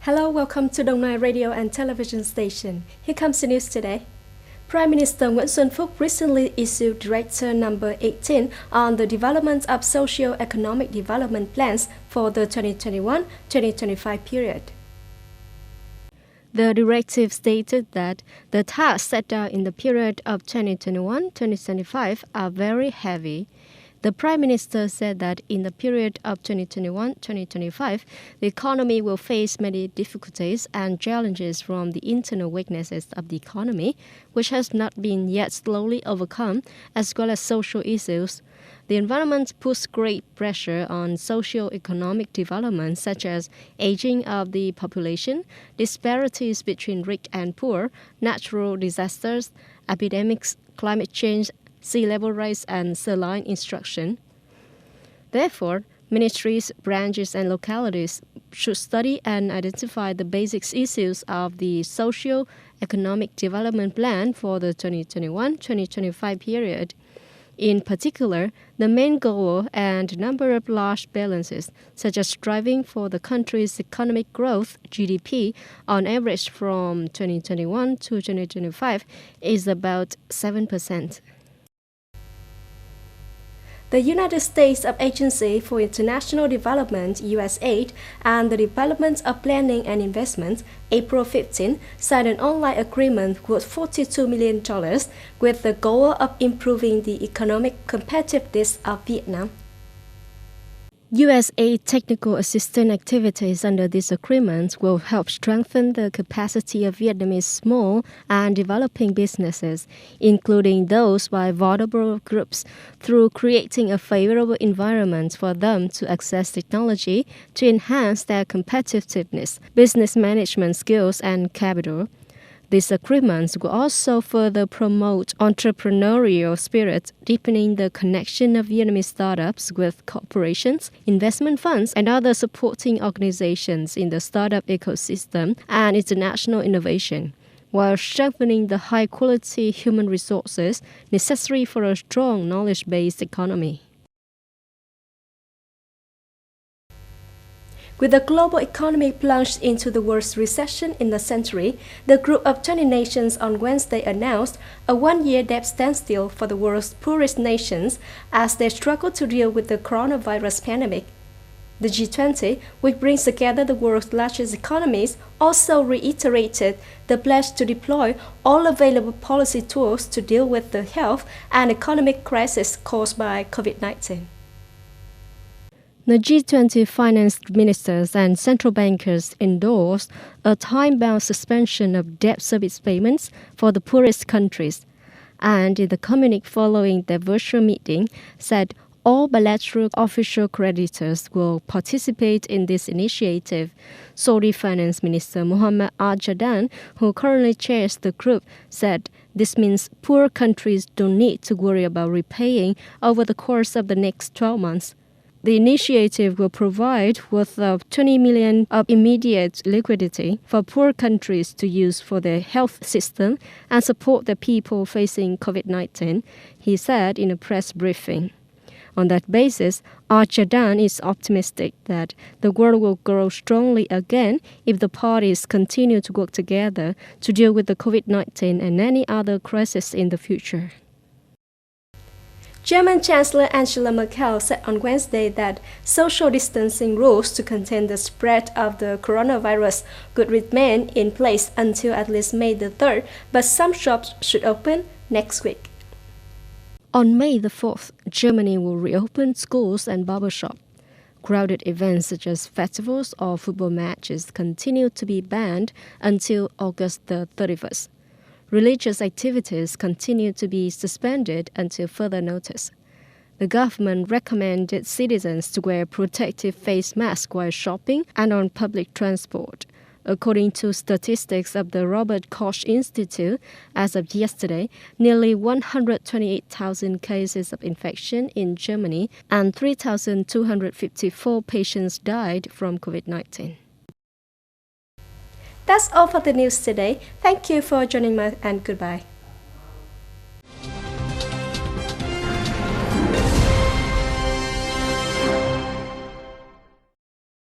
Hello, welcome to Đồng Nai Radio and Television Station. Here comes the news today. Prime Minister Nguyễn Xuân Phúc recently issued Directive number 18 on the development of socio-economic development plans for the 2021-2025 period. The directive stated that the tasks set out in the period of 2021-2025 are very heavy. The Prime Minister said that in the period of 2021-2025, the economy will face many difficulties and challenges from the internal weaknesses of the economy, which has not been yet slowly overcome, as well as social issues. The environment puts great pressure on socio-economic development, such as aging of the population, disparities between rich and poor, natural disasters, epidemics, climate change, sea level rise, and saline instruction. Therefore, ministries, branches, and localities should study and identify the basic issues of the socio-economic development plan for the 2021-2025 period. In particular, the main goal and number of large balances, such as striving for the country's economic growth, GDP, on average from 2021 to 2025, is about 7%. The United States Agency for International Development, USAID, and the Department of Planning and Investment, April 15, signed an online agreement worth $42 million with the goal of improving the economic competitiveness of Vietnam. USAID technical assistance activities under this agreement will help strengthen the capacity of Vietnamese small and developing businesses, including those by vulnerable groups, through creating a favorable environment for them to access technology to enhance their competitiveness, business management skills, and capital. These agreements will also further promote entrepreneurial spirit, deepening the connection of Vietnamese startups with corporations, investment funds, and other supporting organizations in the startup ecosystem and international innovation, while strengthening the high-quality human resources necessary for a strong knowledge-based economy. With the global economy plunged into the worst recession in the century, the group of 20 nations on Wednesday announced a one-year debt standstill for the world's poorest nations as they struggle to deal with the coronavirus pandemic. The G20, which brings together the world's largest economies, also reiterated the pledge to deploy all available policy tools to deal with the health and economic crisis caused by COVID-19. The G20 finance ministers and central bankers endorsed a time-bound suspension of debt service payments for the poorest countries, and in the communique following their virtual meeting said all bilateral official creditors will participate in this initiative. Saudi Finance Minister Mohammed Al-Jadaan, who currently chairs the group, said this means poor countries don't need to worry about repaying over the course of the next 12 months. The initiative will provide worth of $20 million of immediate liquidity for poor countries to use for their health system and support the people facing COVID-19, he said in a press briefing. On that basis, Al-Jadaan is optimistic that the world will grow strongly again if the parties continue to work together to deal with the COVID-19 and any other crisis in the future. German Chancellor Angela Merkel said on Wednesday that social distancing rules to contain the spread of the coronavirus could remain in place until at least May the 3rd, but some shops should open next week. On May the 4th, Germany will reopen schools and barbershops. Crowded events such as festivals or football matches continue to be banned until August the 31st. Religious activities continue to be suspended until further notice. The government recommended citizens to wear protective face masks while shopping and on public transport. According to statistics of the Robert Koch Institute, as of yesterday, nearly 128,000 cases of infection in Germany and 3,254 patients died from COVID-19. That's all for the news today. Thank you for joining me and goodbye.